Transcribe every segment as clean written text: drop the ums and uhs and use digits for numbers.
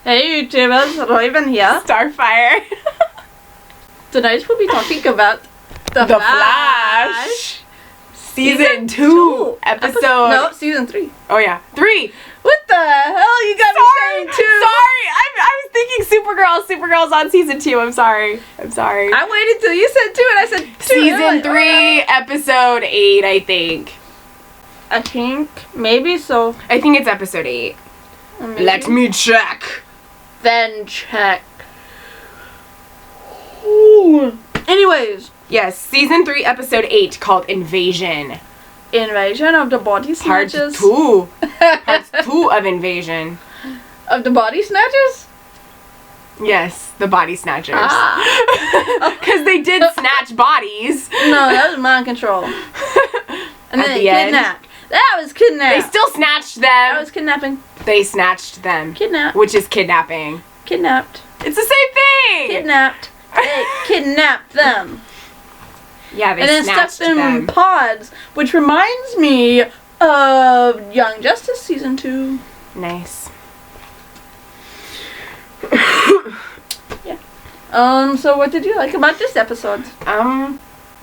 Hey YouTubers, Raven here. Starfire. Tonight we'll be talking about The Flash. Season 2. Episode... No, Season 3. Oh yeah, 3. What the hell? You got me saying 2. Sorry, I was thinking Supergirl. Supergirl's on Season 2. I'm sorry. I waited till you said 2 and I said 2. Season 3, Episode 8, I think. I think maybe so. I think it's Episode 8. Maybe. Let me check. Then check. Ooh. Anyways. Yes, Season 3, Episode 8, called Invasion. Invasion of the Body Part Snatchers. 2. Part 2 of Invasion. Of the Body Snatchers? Yes, the Body Snatchers. Ah. Because they did snatch bodies. No, that was mind control. And At then the end. kidnapped. That was kidnapped. They still snatched them. That was kidnapping. They snatched them. Kidnapped. Which is kidnapping. Kidnapped. It's the same thing. Kidnapped. They kidnapped them. Yeah, they and then snatched stuck them in pods, which reminds me of Young Justice Season 2. Nice. Yeah. So what did you like about this episode?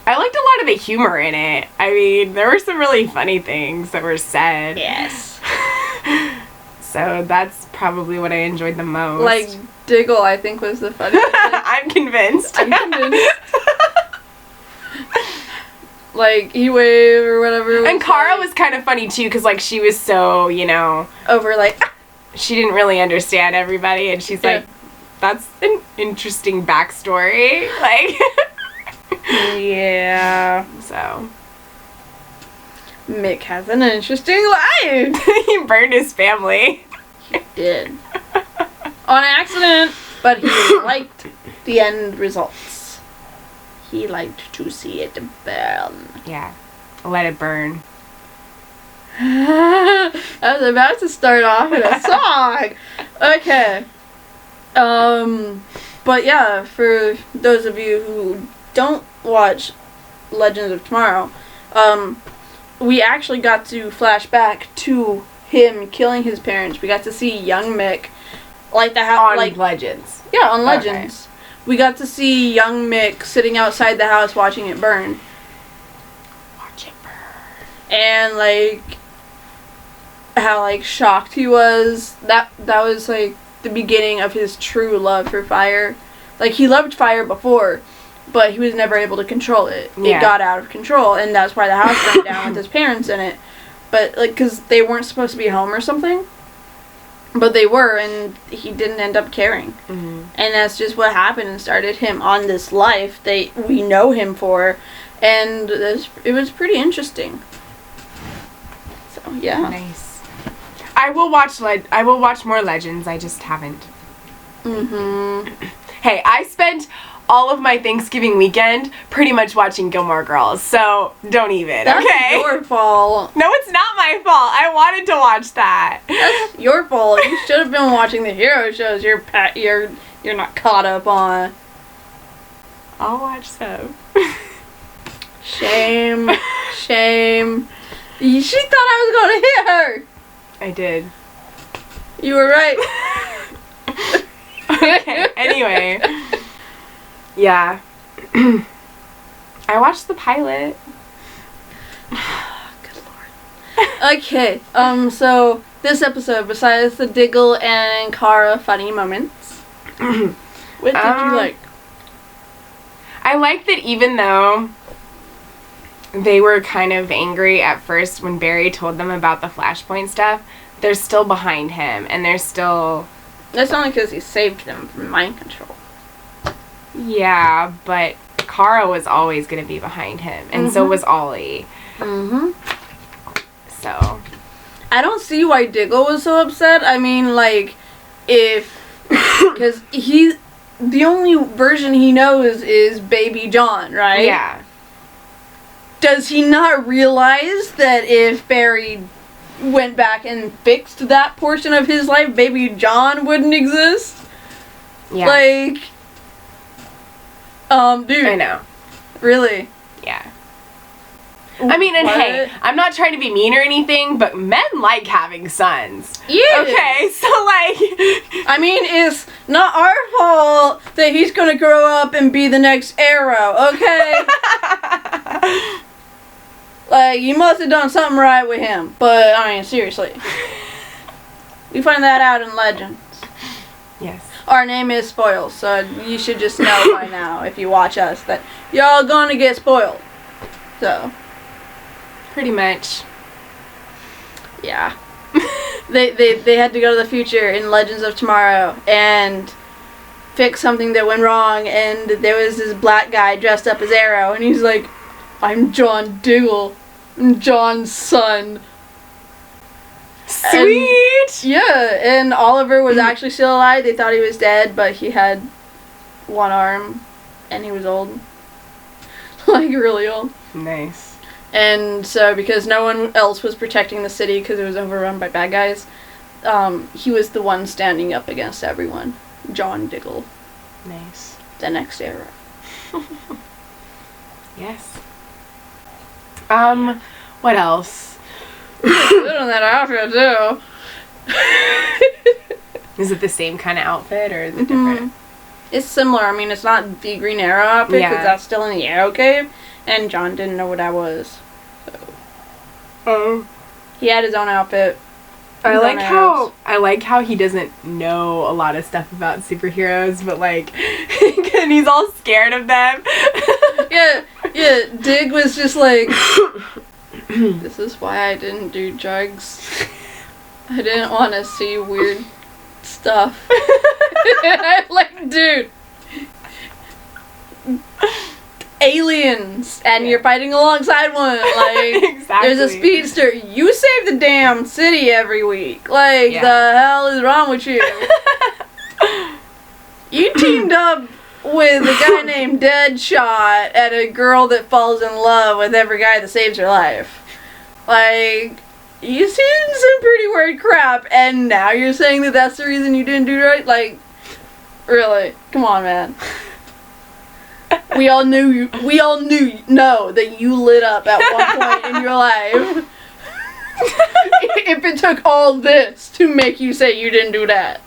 I liked a lot of the humor in it. I mean, there were some really funny things that were said. Yes. So that's probably what I enjoyed the most. Like, Diggle, I think, was the funniest. I'm convinced. I'm convinced. Like, E-Wave or whatever. And Kara was kind of funny too, because like she was so, over like, she didn't really understand everybody, and she's like, that's an interesting backstory. Like, yeah. So Mick has an interesting life. he burned his family. He did. On accident, but he liked the end results. He liked to see it burn. Yeah, let it burn. I was about to start off with a song. Okay. But yeah, for those of you who don't watch Legends of Tomorrow, we actually got to flash back to him killing his parents. We got to see young Mick, like the house, On Legends. Yeah, on Legends. Okay. We got to see young Mick sitting outside the house watching it burn. Watch it burn. And like how like shocked he was. That was like the beginning of his true love for fire. Like he loved fire before, but he was never able to control it. Yeah. It got out of control, and that's why the house burned down with his parents in it. But like, cause they weren't supposed to be home or something. But they were, and he didn't end up caring. Mm-hmm. And that's just what happened and started him on this life we know him for. And it was pretty interesting. So, yeah. Nice. I will watch more Legends. I just haven't. Mm-hmm. Hey, I spent all of my Thanksgiving weekend pretty much watching Gilmore Girls, so don't even, That's okay? your fault. No, it's not my fault. I wanted to watch that. That's your fault. You should have been watching the hero shows you're not caught up on. I'll watch some. Shame. Shame. She thought I was going to hit her. I did. You were right. Okay, anyway. Yeah. I watched the pilot. Good lord. Okay, so this episode, besides the Diggle and Kara funny moments, what did you like? I like that even though they were kind of angry at first when Barry told them about the Flashpoint stuff, they're still behind him, and they're still... That's only because he saved them from mind control. Yeah, but Kara was always going to be behind him, and so was Ollie. Mm-hmm. So... I don't see why Diggle was so upset. I mean, like, because the only version he knows is Baby John, right? Yeah. Does he not realize that if Barry went back and fixed that portion of his life, Baby John wouldn't exist? Yeah. Like, dude. I know. Really? Yeah. I mean, and What? hey, I'm not trying to be mean or anything, but men like having sons. Yeah. Okay, so like... I mean, it's not our fault that he's gonna grow up and be the next Arrow, okay? Like, you must have done something right with him. But, I mean, seriously. We find that out in Legends. Yes. Our name is Spoiled, so you should just know by now, if you watch us, that y'all gonna get spoiled. So, Pretty much. yeah. They had to go to the future in Legends of Tomorrow and fix something that went wrong, and there was this black guy dressed up as Arrow, and he's like, I'm John Diggle. I'm John's son. Sweet! Yeah, and Oliver was actually still alive. They thought he was dead, but he had one arm, and he was old. Like, really old. Nice. And so, because no one else was protecting the city because it was overrun by bad guys, he was the one standing up against everyone. John Diggle. Nice. The next era. Yes. What else? Good on that outfit, too. Is it the same kind of outfit, or is it different? It's similar. I mean, it's not the Green Arrow outfit, because Yeah. that's still in the Arrow Cave, and John didn't know what that was. Oh. He had his own outfit. I his like own how arrows. I like how he doesn't know a lot of stuff about superheroes, but like, and he's all scared of them. Yeah, Dig was just like, this is why I didn't do drugs. I didn't want to see weird stuff. I'm like, dude. Aliens, and you're fighting alongside one. Like, Exactly. there's a speedster. You save the damn city every week. Like, Yeah. the hell is wrong with you? You teamed up with a guy named Deadshot and a girl that falls in love with every guy that saves her life. Like, you seen some pretty weird crap, and now you're saying that that's the reason you didn't do right? Like, really? Come on, man. We all know that you lit up at one point in your life. If it took all this to make you say you didn't do that.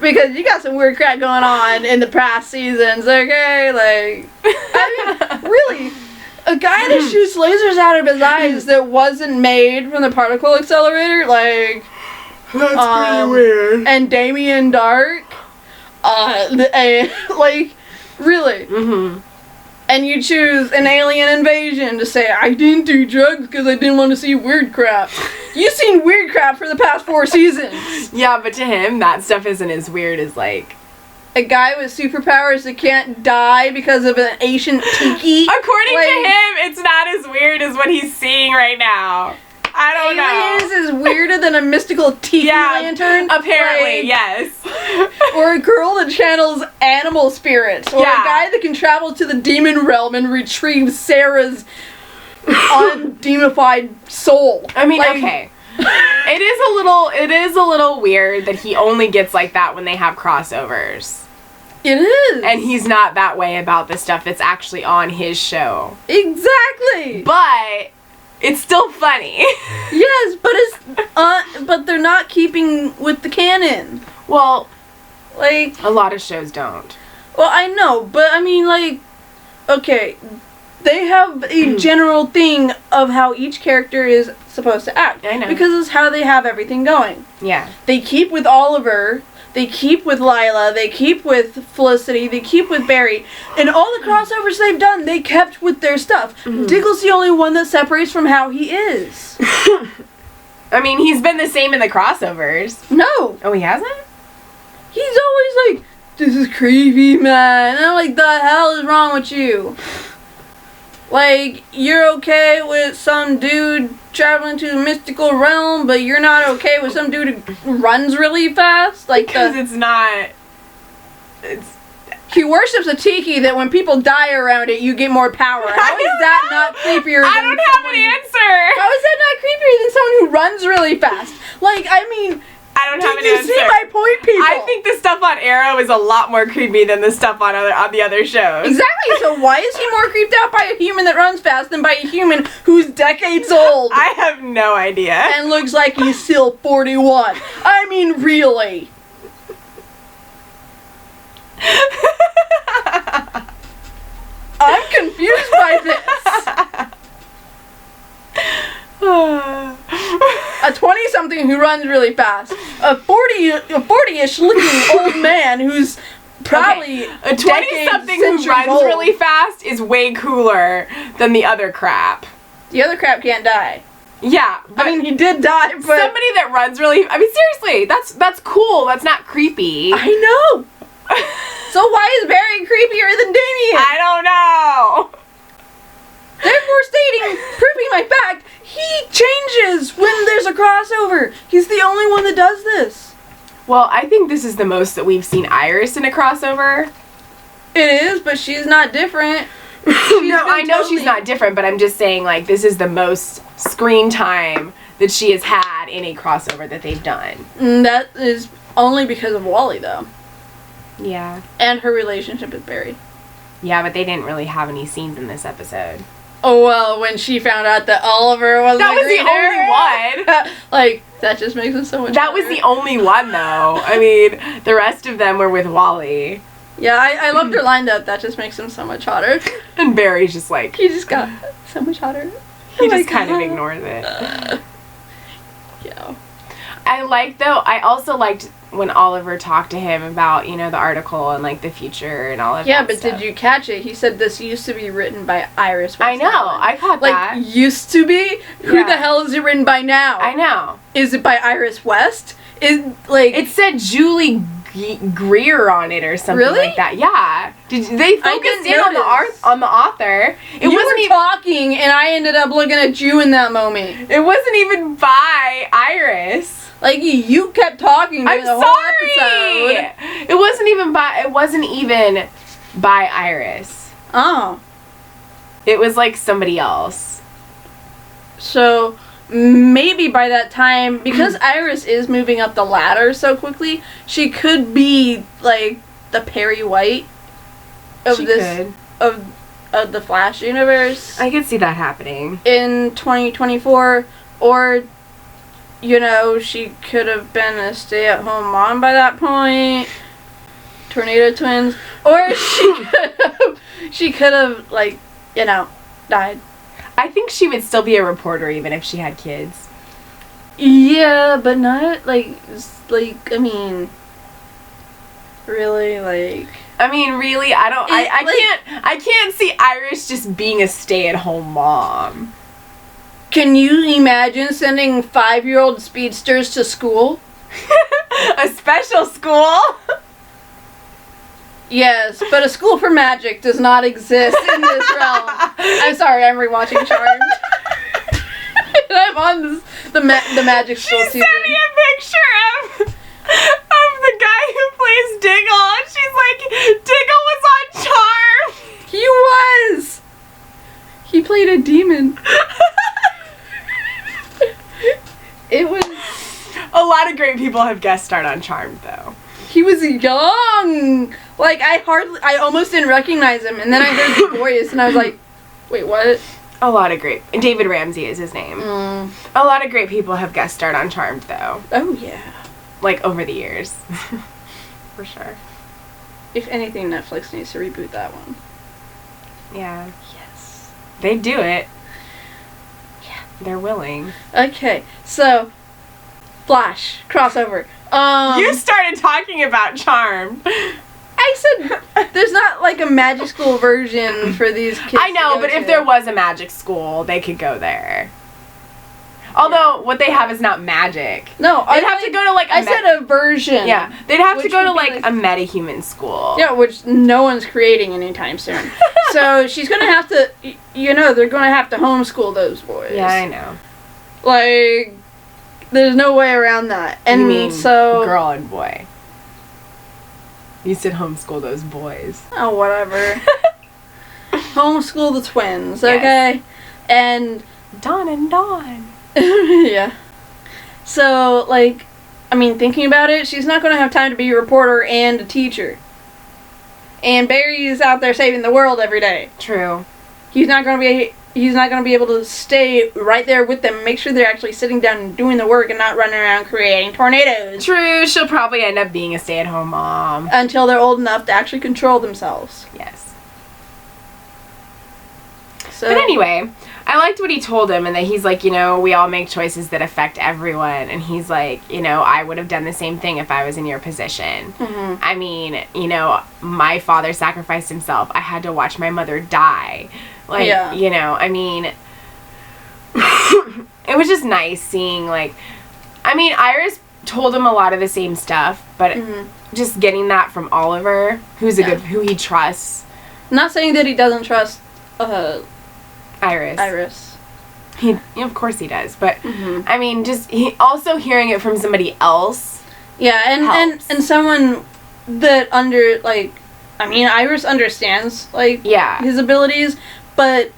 Because you got some weird crap going on in the past seasons, okay? Like, I mean, really, a guy that shoots lasers out of his eyes that wasn't made from the particle accelerator, like, That's pretty weird. and Damien Dark, like, really. Mm-hmm. And you choose an alien invasion to say, I didn't do drugs because I didn't want to see weird crap. You've seen weird crap for the past 4 seasons. Yeah, but to him, that stuff isn't as weird as like. A guy with superpowers that can't die because of an ancient tiki. According Like, to him, it's not as weird as what he's seeing right now. I don't aliens know. is weirder than a mystical tiki lantern. Apparently, Like, yes. Or a girl that channels animal spirits. Or Yeah. a guy that can travel to the demon realm and retrieve Sarah's undemonified soul. I mean, Like, okay. It is a little weird that he only gets like that when they have crossovers. It is. And he's not that way about the stuff that's actually on his show. Exactly. But it's still funny. Yes, but it's but they're not keeping with the canon. Well, Like, a lot of shows don't. well, I know, but I mean, like, okay, they have a general thing of how each character is supposed to act. I know. Because it's how they have everything going. Yeah. They keep with Oliver, they keep with Lila, they keep with Felicity, they keep with Barry, and all the crossovers they've done, they kept with their stuff. Diggle's the only one that separates from how he is. I mean, he's been the same in the crossovers. No, Oh, he hasn't? he's always like, this is creepy, man. And I'm like, the hell is wrong with you? Like, you're okay with some dude traveling to the mystical realm, but you're not okay with some dude who runs really fast? Like, Because it's not. It's. he worships a tiki that when people die around it, you get more power. How is that not creepier I than don't have an someone- answer. How is that not creepier than someone who runs really fast? Like, I mean, I don't have an Did you answer. see my point, people? I think the stuff on Arrow is a lot more creepy than the stuff on the other shows. Exactly. So why is he more creeped out by a human that runs fast than by a human who's decades old I have no idea. and looks like he's still 41? I mean, really. I'm confused by this. A 20-something who runs really fast. A 40-ish looking old man who's probably A 20-something who runs old. really fast is way cooler than the other crap. The other crap can't die. Yeah, but I mean, he did die, but somebody that runs really... I mean, seriously, that's cool. That's not creepy. I know. So why is Barry creepier than Damien? I don't know. Therefore stating, proving my fact, he changes when there's a crossover. He's the only one that does this. Well, I think this is the most that we've seen Iris in a crossover. It is, but she's not different. No, been I know totally- she's not different, but I'm just saying, like, this is the most screen time that she has had in a crossover that they've done. That is only because of Wally, though. Yeah. And her relationship with Barry. Yeah, but they didn't really have any scenes in this episode. Oh, well, when she found out that Oliver was That was the only only one. Like, that just makes it so much That was better. the only one, though. I mean, the rest of them were with Wally. Yeah, I loved her lined up. That just makes him so much hotter. And Barry's just like, He just got so much hotter. he Oh my just kind of God. ignores it. Yeah. I also liked when Oliver talked to him about, you know, the article and, like, the future and all of Yeah, that but stuff. did you catch it? He said this used to be written by Iris West I know, Allen. I caught Like, that. used to be? Who Yeah. the hell is it written by now? I know. Is it by Iris West? Is, like... It said Julie Greer on it or something Really? like that. Yeah. They focused didn't in on notice. the author. It you wasn't were even talking, and I ended up looking at you in that moment. it wasn't even by Iris. Like, you kept talking during I'm the whole sorry. episode. It wasn't even by Iris. Oh. It was like somebody else. So, maybe by that time, because Iris is moving up the ladder so quickly, she could be, like, the Perry White of She this... could. Of the Flash universe. I could see that happening. In 2024, or, you know, she could have been a stay-at-home mom by that point. Tornado twins. Or she could have, like, you know, died. I think she would still be a reporter even if she had kids. Yeah, but not, like, I mean, really, like... I mean, really, I can't see Iris just being a stay-at-home mom. Can you imagine sending 5-year-old speedsters to school? A special school? Yes, but a school for magic does not exist in this realm. I'm sorry, I'm rewatching Charmed. And I'm on the magic She school sent season. me a picture of the guy who plays Diggle, and she's like, Diggle was on Charmed. He was! He played a demon. It was... A lot of great people have guest starred on Charmed, though. He was young! Like, I almost didn't recognize him, and then I heard the voice, and I was like, wait, what? A lot of great... David Ramsey is his name. Mm. A lot of great people have guest starred on Charmed, though. Oh, yeah. Like, over the years. For sure. If anything, Netflix needs to reboot that one. Yeah. Yes. They do it. Yeah. They're willing. Okay, so... Flash. Crossover. You started talking about Charmed. I said there's not like a magic school version for these kids. I know, but if there was a magic school, they could go there. Although, what they have is not magic. No, They'd have to go to, like, I said a version. Yeah, they'd have to Which go to, would be, like, a metahuman school. Yeah, which no one's creating anytime soon. So she's gonna have to, you know, they're gonna have to homeschool those boys. Yeah, I know. Like, there's no way around that. And You mean so, girl and boy. You said homeschool those boys. oh, whatever. Homeschool the twins, Yes. okay? And Dawn and Dawn. yeah. So, like, I mean, thinking about it, she's not going to have time to be a reporter and a teacher. And Barry is out there saving the world every day. True. He's not going to be able to stay right there with them, make sure they're actually sitting down and doing the work and not running around creating tornadoes. True. She'll probably end up being a stay-at-home mom. Until they're old enough to actually control themselves. Yes. So, But anyway, I liked what he told him, and that he's like, we all make choices that affect everyone. And he's like, I would have done the same thing if I was in your position. Mm-hmm. I mean, my father sacrificed himself. I had to watch my mother die. Like, Yeah. I mean, it was just nice seeing, like, I mean, Iris told him a lot of the same stuff, but just getting that from Oliver, who he trusts. Not saying that he doesn't trust Iris. Of course he does, but Mm-hmm. I mean, just also hearing it from somebody else. Yeah, and someone that Iris understands, Yeah. his abilities, but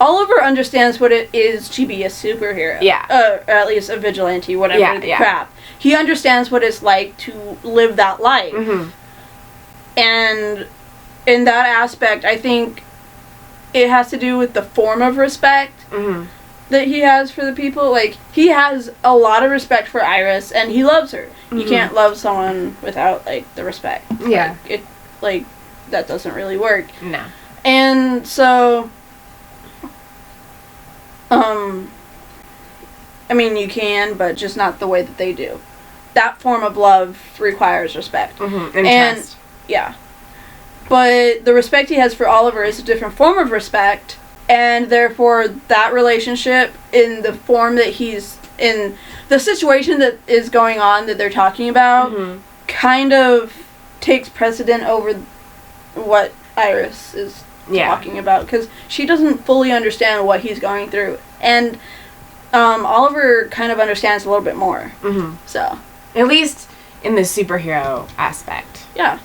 Oliver understands what it is to be a superhero. Yeah. Or at least a vigilante, whatever Yeah. crap. He understands what it's like to live that life. Mm-hmm. And in that aspect, I think it has to do with the form of respect Mm-hmm. that he has for the people. Like, he has a lot of respect for Iris, and he loves her. You Mhm. can't love someone without, the respect. Yeah. That doesn't really work. No. And so, I mean, you can, but just not the way that they do. That form of love requires respect. Mm-hmm. And trust. Yeah. But the respect he has for Oliver is a different form of respect, and therefore that relationship in the form that he's in, the situation that is going on that they're talking about, Mm-hmm. kind of takes precedent over what Iris is talking about, because she doesn't fully understand what he's going through, and Oliver kind of understands a little bit more. Mm-hmm. So, at least in the superhero aspect. yeah.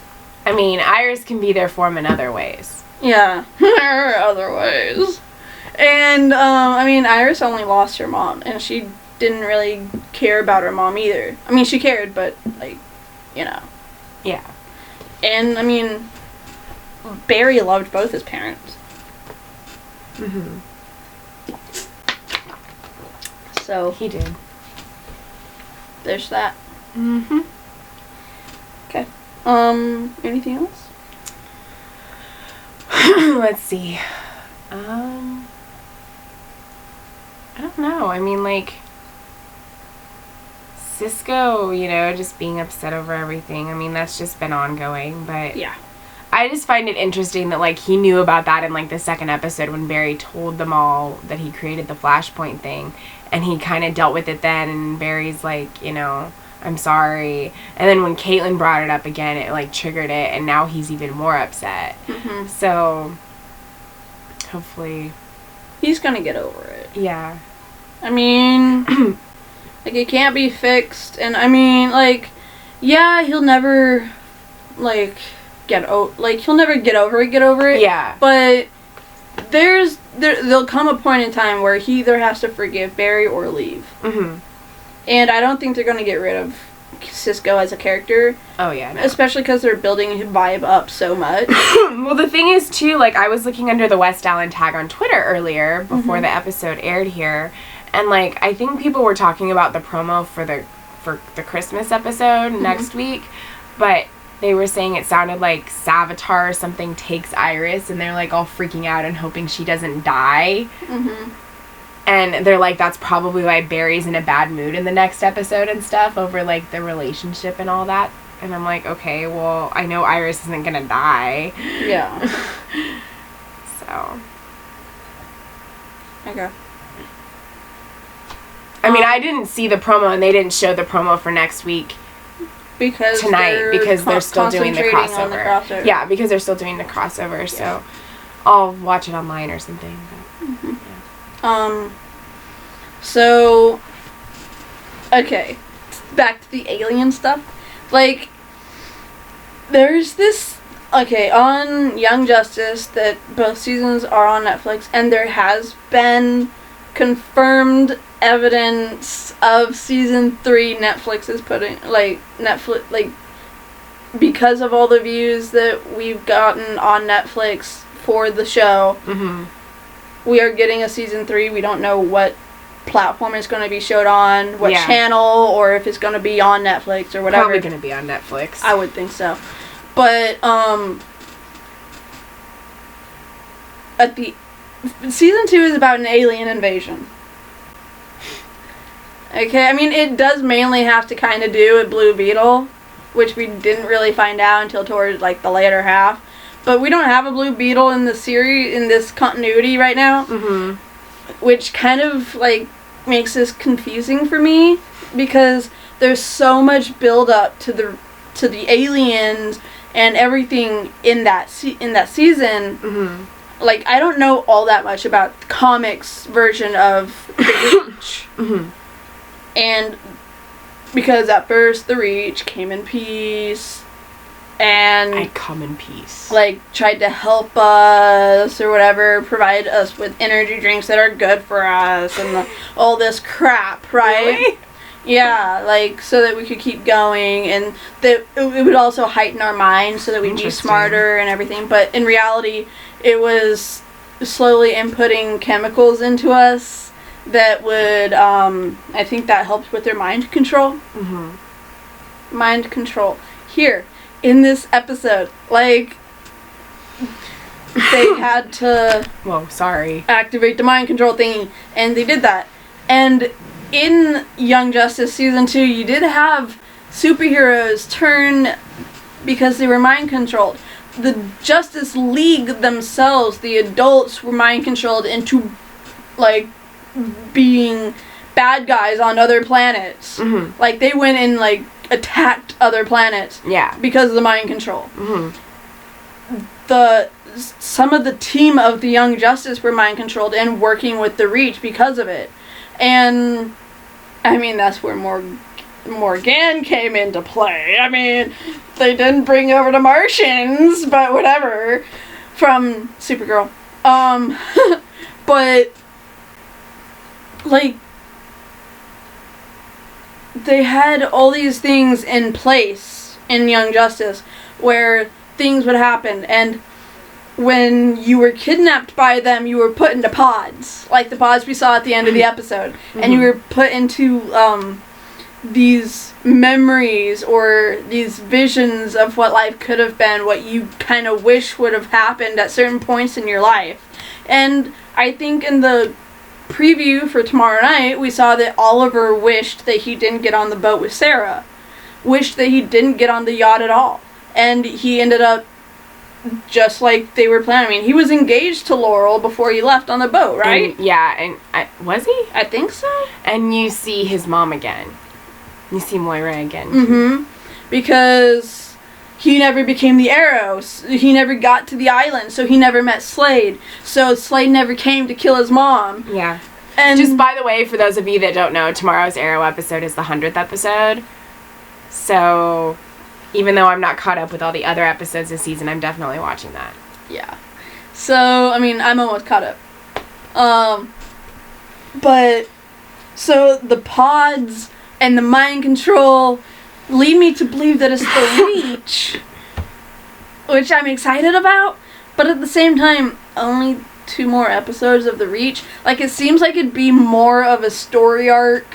I mean, Iris can be there for him in other ways. Yeah. Other ways. And, Iris only lost her mom, and she didn't really care about her mom either. I mean, she cared, but, Yeah. And, Barry loved both his parents. Mm-hmm. So, He did. there's that. Mm-hmm. Okay. Anything else? Let's see. I don't know. I mean, Cisco, just being upset over everything. I mean, that's just been ongoing, but Yeah. I just find it interesting that, he knew about that in, the second episode when Barry told them all that he created the Flashpoint thing, and he kind of dealt with it then, and Barry's I'm sorry. And then when Caitlin brought it up again, it, triggered it, and now he's even more upset. Mm-hmm. So, hopefully... He's gonna get over it. Yeah. It can't be fixed, and yeah, he'll never, he'll never get over it. Yeah. But there'll come a point in time where he either has to forgive Barry or leave. Mm-hmm. And I don't think they're going to get rid of Cisco as a character. Oh, yeah, no. Especially because they're building his vibe up so much. Well, the thing is, too, I was looking under the West Allen tag on Twitter earlier, before the episode aired here, and, I think people were talking about the promo for the Christmas episode next week, but they were saying it sounded like Savitar or something takes Iris, and they're, all freaking out and hoping she doesn't die. Mm-hmm. And they're that's probably why Barry's in a bad mood in the next episode and stuff over, the relationship and all that. And I'm okay, well, I know Iris isn't gonna die. Yeah. So. Okay. I didn't see the promo, and they didn't show the promo for next week Because they're still doing the concentrating on the crossover. Yeah, because they're still doing the crossover, so I'll watch it online or something. But, So, okay, back to the alien stuff. There's this, on Young Justice, that both seasons are on Netflix, and there has been confirmed evidence of season 3 Netflix is putting, because of all the views that we've gotten on Netflix for the show, we are getting a season 3. We don't know what platform it's going to be showed on, what channel, or if it's going to be on Netflix or whatever. Probably going to be on Netflix. I would think so. But, season 2 is about an alien invasion. Okay, I mean, it does mainly have to kind of do with Blue Beetle, which we didn't really find out until towards, like, the later half. But we don't have a Blue Beetle in the series, in this continuity right now. Which kind of, like, makes this confusing for me, because there's so much build-up to the aliens and everything in that season. Like, I don't know all that much about the comics version of The Reach. And because at first The Reach came in peace, and I come in peace. Like, tried to help us or whatever, provide us with energy drinks that are good for us and all this crap, right? Really? Yeah, like, so that we could keep going, and that it would also heighten our minds so that we'd be smarter and everything. But in reality, it was slowly inputting chemicals into us that would, I think that helped with their mind control. Mind control. Here, in this episode, like, they had to activate the mind control thingy, and they did that. And in Young Justice Season 2, you did have superheroes turn because they were mind controlled. The Justice League themselves, the adults, were mind controlled into, like, being bad guys on other planets. Like, they went and, like, attacked other planets. Because of the mind control. Some of the team of the Young Justice were mind controlled and working with the Reach because of it. And, I mean, that's where Morgan came into play. I mean, they didn't bring over the Martians, but whatever, from Supergirl. But, like, they had all these things in place in Young Justice where things would happen, and when you were kidnapped by them, you were put into pods, like the pods we saw at the end of the episode, and you were put into these memories or these visions of what life could have been, what you kind of wish would have happened at certain points in your life. And I think in the preview for tomorrow night, we saw that Oliver wished that he didn't get on the boat with Sarah, wished that he didn't get on the yacht at all, and he ended up just like they were planning. I mean, he was engaged to Laurel before he left on the boat, right? Was he? I think so. And you see his mom again. You see Moira again. Because he never became the Arrow. He never got to the island, so he never met Slade. So Slade never came to kill his mom. Yeah. And just by the way, for those of you that don't know, tomorrow's Arrow episode is the 100th episode. So, even though I'm not caught up with all the other episodes this season, I'm definitely watching that. Yeah. So, I mean, I'm almost caught up. But, so the pods and the mind control lead me to believe that it's the Reach, which I'm excited about, but at the same time, only 2 more episodes of the Reach. Like, it seems like it'd be more of a story arc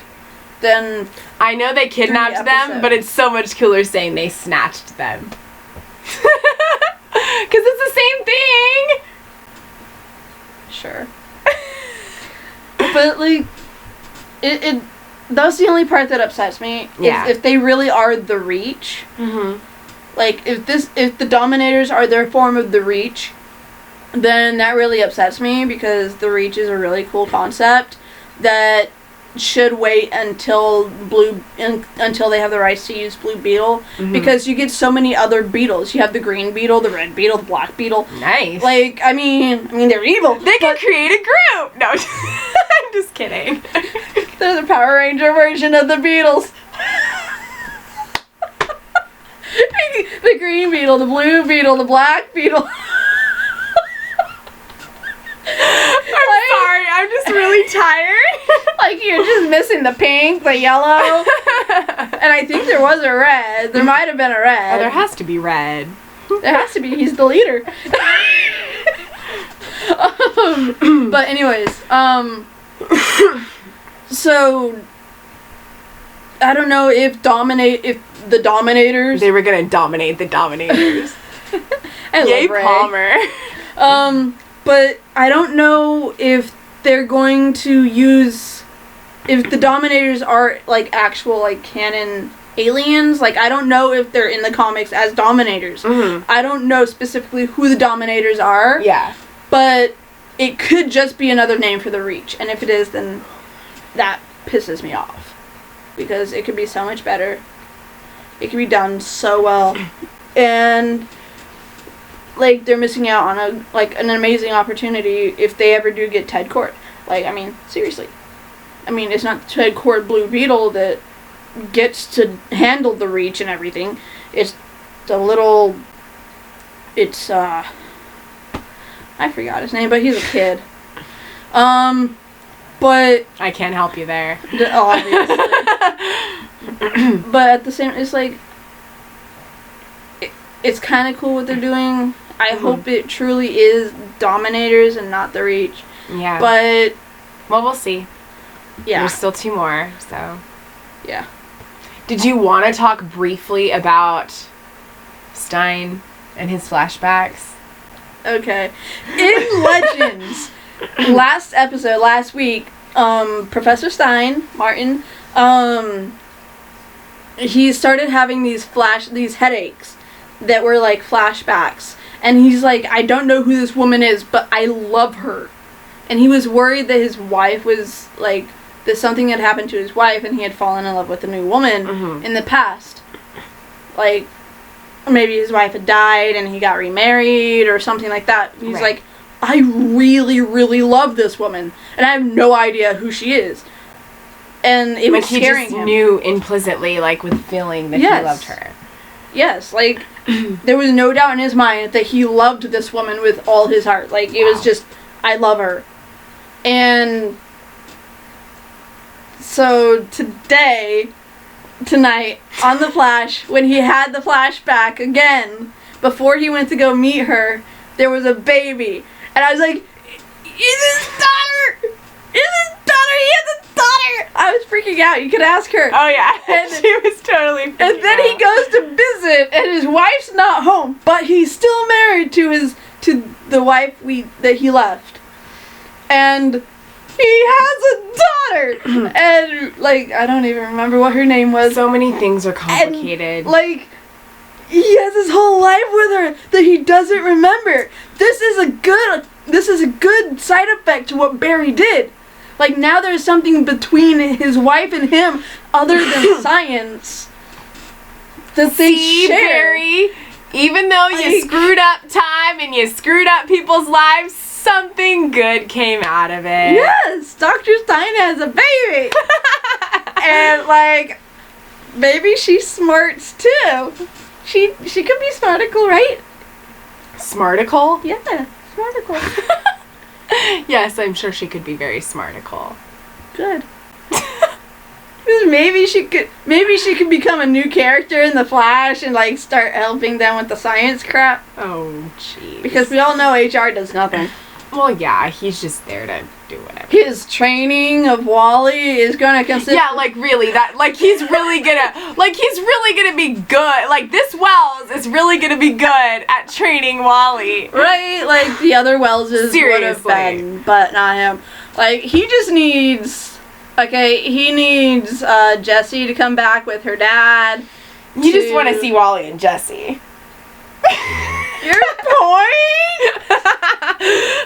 than I know they kidnapped them, but it's so much cooler saying they snatched them. Because it's the same thing! Sure. But, like, it that's the only part that upsets me. Yeah. If they really are the Reach. Like, if the Dominators are their form of the Reach, then that really upsets me, because the Reach is a really cool concept that should wait until they have the rights to use Blue Beetle, because you get so many other beetles. You have the Green Beetle, the Red Beetle, the Black Beetle. Nice. Like, I mean they're evil. They can create a group. No, I'm just kidding. They're the Power Ranger version of the Beetles. The Green Beetle, the Blue Beetle, the Black Beetle. I'm sorry, I'm just really tired. Like, you're just missing the pink, the yellow, and I think there was a red. There might have been a red. Oh, there has to be red. There has to be. He's the leader. But anyways, so I don't know if the Dominators. They were gonna dominate the Dominators. I Yay, love Ray. Palmer. But I don't know if they're going to use, if the Dominators are like actual like canon aliens. Like, I don't know if they're in the comics as Dominators. Mm-hmm. I don't know specifically who the Dominators are. Yeah. But it could just be another name for the Reach, and if it is, then that pisses me off, because it could be so much better. It could be done so well, and like, they're missing out on an amazing opportunity if they ever do get Ted Kord. Like, I mean, seriously. I mean, it's not Ted Kord Blue Beetle that gets to handle the Reach and everything. It's the little, it's I forgot his name, but he's a kid. But I can't help you there. obviously. But at the same, it's like, it's kind of cool what they're doing. I hope it truly is Dominators and not the Reach. Yeah. But well, we'll see. yeah, There's still 2 more, so. yeah. Did you want to talk briefly about Stein and his flashbacks? Okay. In Legends, last week, Professor Stein, Martin, he started having these headaches that were like flashbacks. And he's like, I don't know who this woman is, but I love her. And he was worried that his wife was like, that something had happened to his wife and he had fallen in love with a new woman in the past. Like, maybe his wife had died and he got remarried or something like that. He's like, I really, really love this woman, and I have no idea who she is. And it was scaring him. He just knew implicitly, like, with feeling that he loved her. Yes, like, there was no doubt in his mind that he loved this woman with all his heart. Like, it was just, I love her. And so tonight, on The Flash, when he had the flashback again, before he went to go meet her, there was a baby. And I was like, is his daughter? Is his daughter? He has a daughter! I was freaking out. You could ask her. Oh, yeah. And she was totally freaking And then he goes to visit, and his wife's not home, but he's still married to the wife that he left. And he has a daughter! And, like, I don't even remember what her name was. So many things are complicated. And, like, he has his whole life with her that he doesn't remember. This is a good side effect to what Barry did. Like, now there's something between his wife and him other than science that they share. Barry, even though you screwed up time and you screwed up people's lives, something good came out of it. Yes, Dr. Stein has a baby. And, like, maybe she's smarts too. She could be Smarticle, right? Smarticle? Yeah, Smarticle. Yes, I'm sure she could be very Smarticle. Good. Maybe she could become a new character in the Flash and like start helping them with the science crap. Oh, jeez. Because we all know HR does nothing. Well, yeah, he's just there to do whatever. His training of Wally is gonna consist. Yeah, like really, he's really gonna be good. Like, this Wells is really gonna be good at training Wally. Right, like the other Welleses would have been, but not him. Like, he just needs. Okay, he needs Jessie to come back with her dad. You just want to see Wally and Jessie. Your point?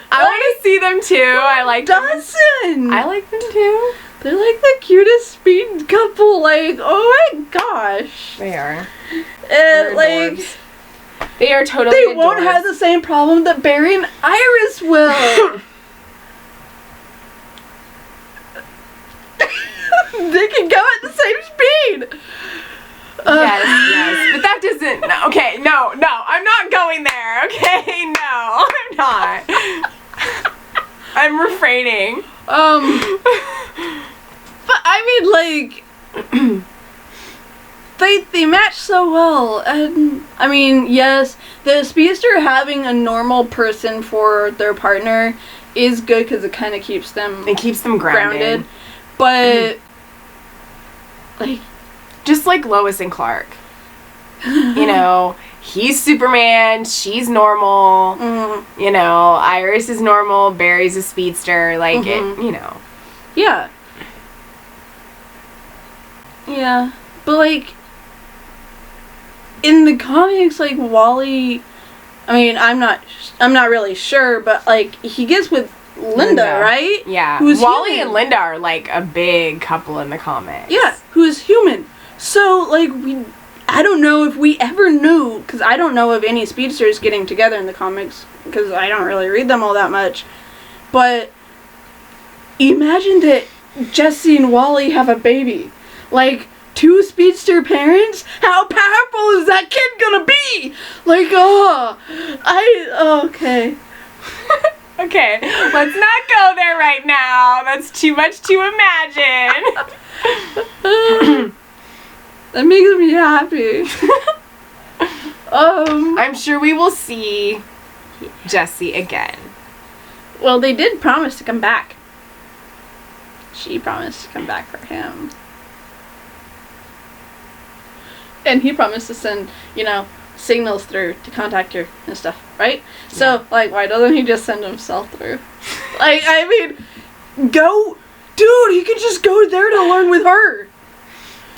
I want to see them too. I like Dawson. I like them too. They're like the cutest speed couple. Like, oh my gosh. They are. Like, they are totally. They won't have the same problem that Barry and Iris will. They can go at the same speed. Yes, but that doesn't. Okay, no, I'm not going there. Okay, no, I'm not. I'm refraining. I mean, like, they match so well, and I mean, yes, the speedster having a normal person for their partner is good because it kind of keeps them grounded. But like, just like Lois and Clark, you know, he's Superman, she's normal. You know, Iris is normal, Barry's a speedster. Like it, you know. Yeah. Yeah, but like in the comics, like Wally, I mean, I'm not really sure, but like he gets with Linda, right? Yeah. Who's Wally human. and Linda are like a big couple in the comics. Yeah, who's human. So like I don't know if we ever knew, because I don't know of any speedsters getting together in the comics, because I don't really read them all that much. But imagine that Jesse and Wally have a baby. Like, 2 speedster parents? How powerful is that kid gonna be? Like, okay. Okay, let's not go there right now. That's too much to imagine. That makes me happy. I'm sure we will see Jesse again. Well, they did promise to come back. She promised to come back for him. And he promised to send, signals through to contact her and stuff, right? Yeah. So, like, why doesn't he just send himself through? Like, I mean, dude, he could just go there to learn with her.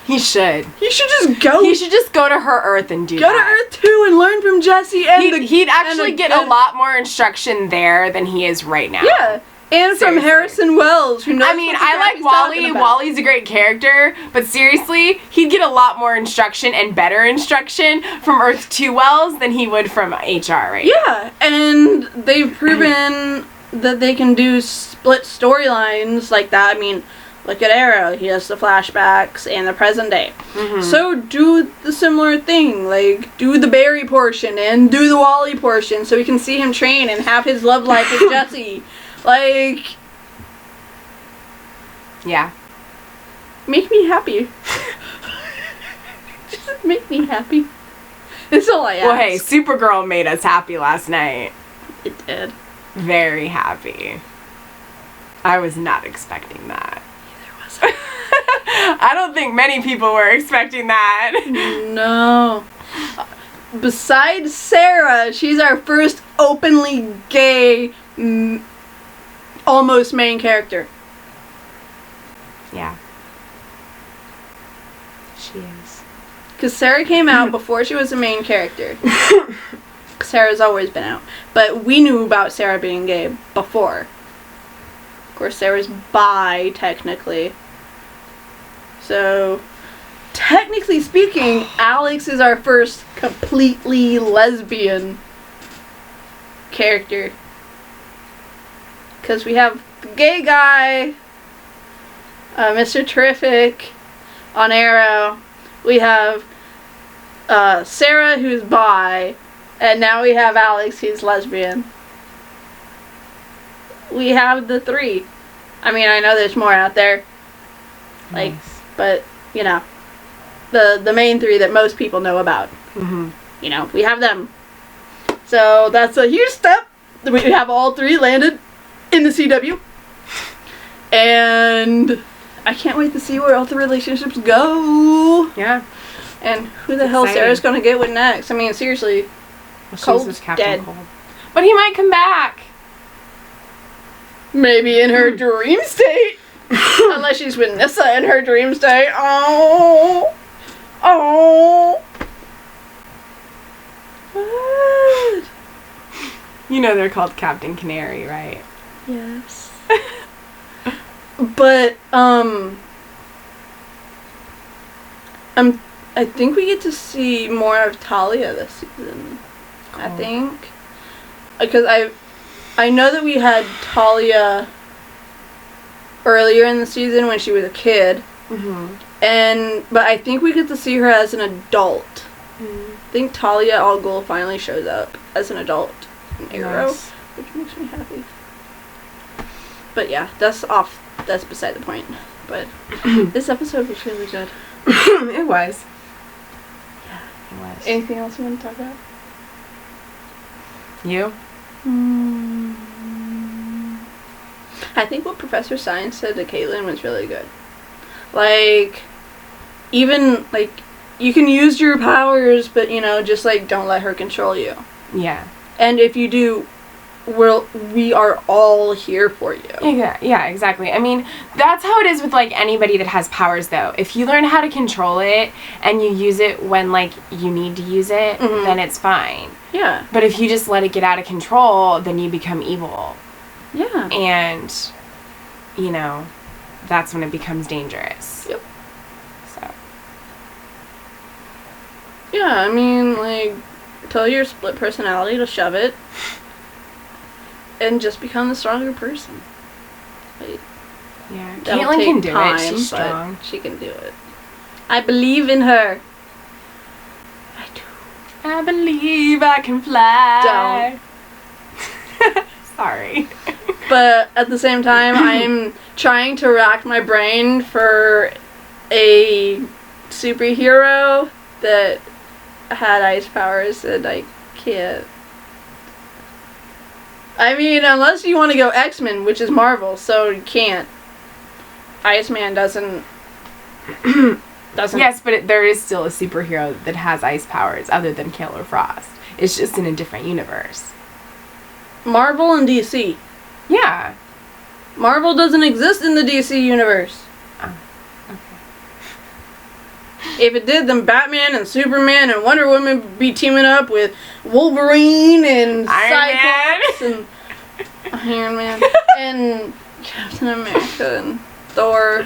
He should. He should just go. He should just go to her Earth and do that. Go to Earth too and learn from Jesse. And he'd actually get a lot more instruction there than he is right now. Yeah. And seriously. From Harrison Wells, who knows. I mean, I like Wally. Wally's a great character, but seriously, he'd get a lot more instruction and better instruction from Earth 2 Wells than he would from HR right now. Yeah, and they've proven that they can do split storylines like that. I mean, look at Arrow. He has the flashbacks and the present day. So do the similar thing. Like, do the Barry portion and do the Wally portion so we can see him train and have his love life with Jesse. Like, yeah. Make me happy. Just make me happy. That's all I ask. Well, hey, Supergirl made us happy last night. It did. Very happy. I was not expecting that. Neither was I don't think many people were expecting that. No. Besides Sarah, she's our first openly gay almost main character. Yeah. She is. Because Sarah came out before she was a main character. Sarah's always been out. But we knew about Sarah being gay before. Of course, Sarah's bi, technically. So, technically speaking, Alex is our first completely lesbian character. Because we have the gay guy, Mr. Terrific on Arrow. We have Sarah, who's bi, and now we have Alex, who's lesbian. We have the 3. I mean, I know there's more out there. Like, nice. But, the main 3 that most people know about. We have them. So that's a huge step. We have all 3 landed in the CW. And I can't wait to see where all the relationships go. Yeah. And who the hell Sarah's gonna get with next. I mean, seriously. Cold's dead. Cold. But he might come back. Maybe in her dream state. Unless she's with Nyssa in her dream state. Oh. What? You know they're called Captain Canary, right? Yes. But, I think we get to see more of Talia this season. Cool. I think. Because I know that we had Talia earlier in the season when she was a kid. But I think we get to see her as an adult. I think Talia al Ghul finally shows up as an adult in Arrow, which makes me happy. But yeah, that's beside the point. but this episode was really good. It was. Yeah, it was. Anything else you want to talk about? You? I think what Professor Science said to Caitlin was really good. Like, even, like, you can use your powers, but, you know, just, like, don't let her control you. Yeah. And if you do, we are all here for you. Yeah, exactly. I mean, that's how it is with, like, anybody that has powers, though. If you learn how to control it and you use it when, like, you need to use it, then it's fine. Yeah. But if you just let it get out of control, then you become evil. Yeah. And, you know, that's when it becomes dangerous. Yep. So. Yeah, I mean, like, tell your split personality to shove it. And just become the stronger person. Like, Yeah. that'll Caitlin take can do time, it. She's but strong. She can do it. I believe in her. I do. I believe I can fly. Don't. Sorry. But at the same time, I'm trying to rack my brain for a superhero that had ice powers and I can't. I mean, unless you want to go X-Men, which is Marvel, so you can't. Iceman doesn't. Yes, but there is still a superhero that has ice powers other than Killer Frost. It's just in a different universe. Marvel and DC. Yeah. Marvel doesn't exist in the DC universe. Oh, okay. If it did, then Batman and Superman and Wonder Woman would be teaming up with Wolverine and Cyclops and Iron Man and Captain America and Thor.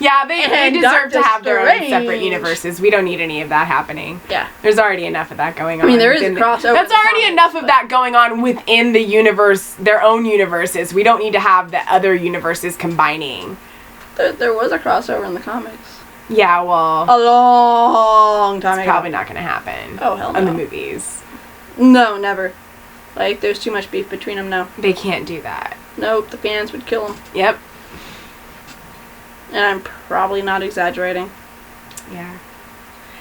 Yeah, they And deserve to Doctor have their own separate Strange. universes. We don't need any of that happening. Yeah. There's already enough of that going on. I mean, there is a within crossover. That's in the already comics, enough of but- that going on within the universe, their own universes. We don't need to have the other universes combining. There was a crossover in the comics. Yeah, well, A long time it's ago. probably not going to happen. Oh, hell no. On the movies. No, never. Like, there's too much beef between them now. They can't do that. Nope, the fans would kill them. Yep. And I'm probably not exaggerating. Yeah.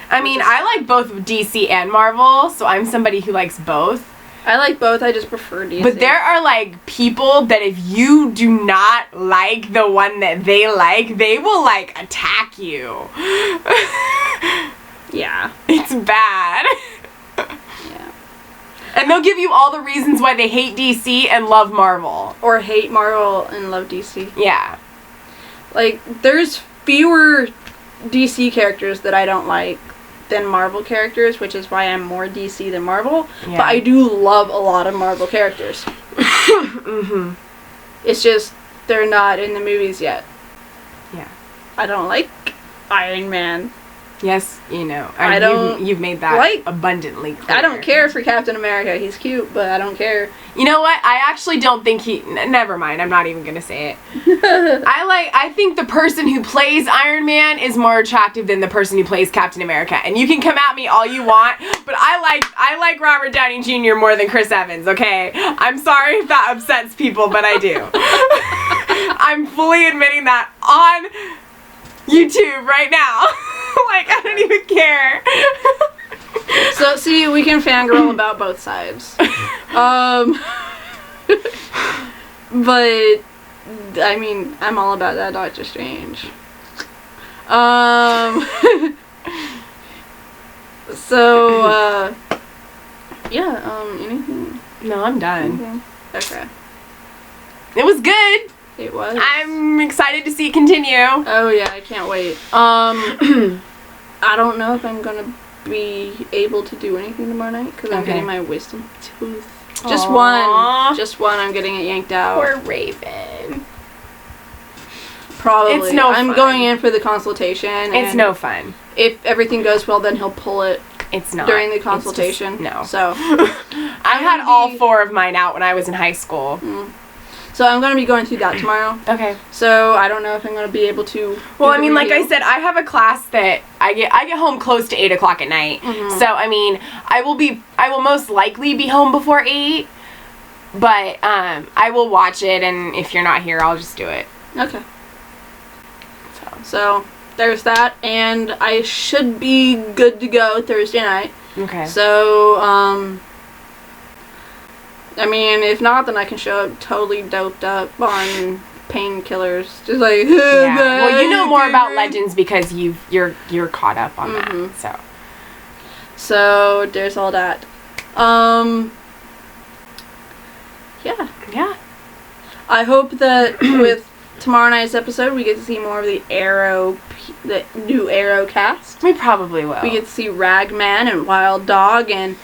I mean, I like both DC and Marvel, so I'm somebody who likes both. I like both, I just prefer DC. But there are, like, people that if you do not like the one that they like, they will, like, attack you. Yeah. It's bad. Yeah. And they'll give you all the reasons why they hate DC and love Marvel. Or hate Marvel and love DC. Yeah. Like, there's fewer DC characters that I don't like than Marvel characters, which is why I'm more DC than Marvel. Yeah. But I do love a lot of Marvel characters. Mm-hmm. It's just, they're not in the movies yet. Yeah. I don't like Iron Man. Yes, you know. I don't You've made that like- abundantly clear. I don't care for Captain America. He's cute, but I don't care. You know what? I actually don't think never mind. I'm not even going to say it. I think the person who plays Iron Man is more attractive than the person who plays Captain America. And you can come at me all you want, but I like Robert Downey Jr. more than Chris Evans, okay? I'm sorry if that upsets people, but I do. I'm fully admitting that on YouTube right now. Like, I don't even care. So, see, we can fangirl about both sides. But, I mean, I'm all about that Doctor Strange. So, yeah, anything? No, I'm done. Anything? Okay. It was good. It was. I'm excited to see it continue. Oh, yeah, I can't wait. I don't know if I'm gonna be able to do anything tomorrow night, because I'm Okay. getting my wisdom tooth. Just Aw. one. Just one. I'm getting it yanked out. Poor Raven. Probably. It's no I'm fun. going in for the consultation. It's and no fun. If everything goes well, then he'll pull it It's not. during the It's just- consultation. no. So, I had gonna all be- 4 of mine out when I was in high school. so I'm gonna be going through that tomorrow. Okay. So I don't know if I'm gonna be able to. Well, do I the mean, like I review. said, I have a class that I get home close to 8 o'clock at night. Mhm. So I mean, I will most likely be home before 8. But I will watch it, and if you're not here, I'll just do it. Okay. So there's that, and I should be good to go Thursday night. Okay. So, I mean, if not, then I can show up totally doped up on painkillers. Just like, Yeah. Well, you know more about Legends because you're caught up on that. So. So there's all that. Yeah. Yeah. I hope that with tomorrow night's episode, we get to see more of the new Arrow cast. We probably will. We get to see Ragman and Wild Dog and.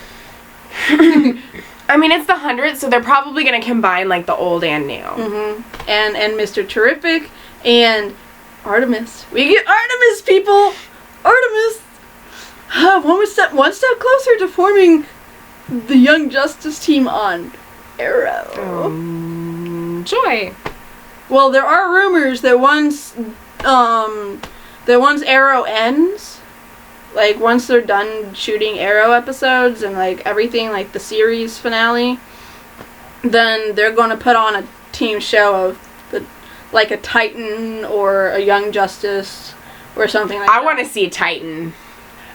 I mean, it's the 100th, so they're probably going to combine, like, the old and new. Mm-hmm. And Mr. Terrific and Artemis. We get Artemis, people! Artemis! One step closer to forming the Young Justice team on Arrow. Joy. Well, there are rumors that once Arrow ends, like once they're done shooting Arrow episodes and like everything, like the series finale, then they're going to put on a team show of like a Titan or a Young Justice or something like that. I want to see Titan.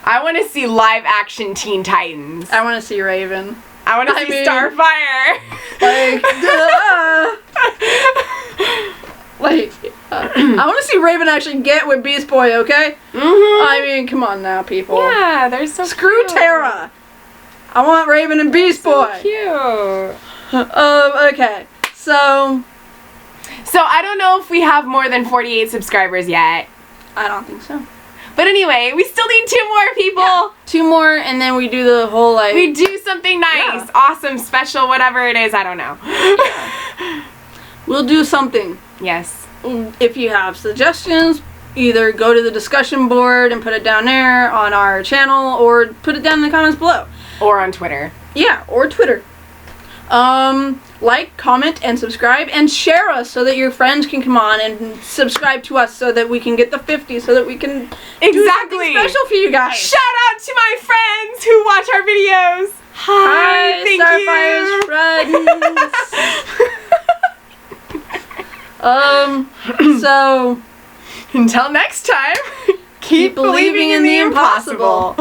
I want to see live action Teen Titans. I want to see Raven. I want to see Starfire. I want to see Raven actually get with Beast Boy, okay? I mean, come on now, people. Yeah, they're so Screw cute. Terra. I want Raven and Beast Boy. Cute. Okay. So I don't know if we have more than 48 subscribers yet. I don't think so. But anyway, we still need 2 more people. Yeah. 2 more, and then we do the whole like. We do something nice, awesome, special, whatever it is. I don't know. We'll do something. Yes. If you have suggestions, either go to the discussion board and put it down there on our channel, or put it down in the comments below. Or on Twitter. Yeah, or Twitter. Like, comment, and subscribe, and share us so that your friends can come on and subscribe to us so that we can get the 50, so that we can do something special for you guys. Shout out to my friends who watch our videos. Hi, thank you. So until next time, keep believing in the impossible.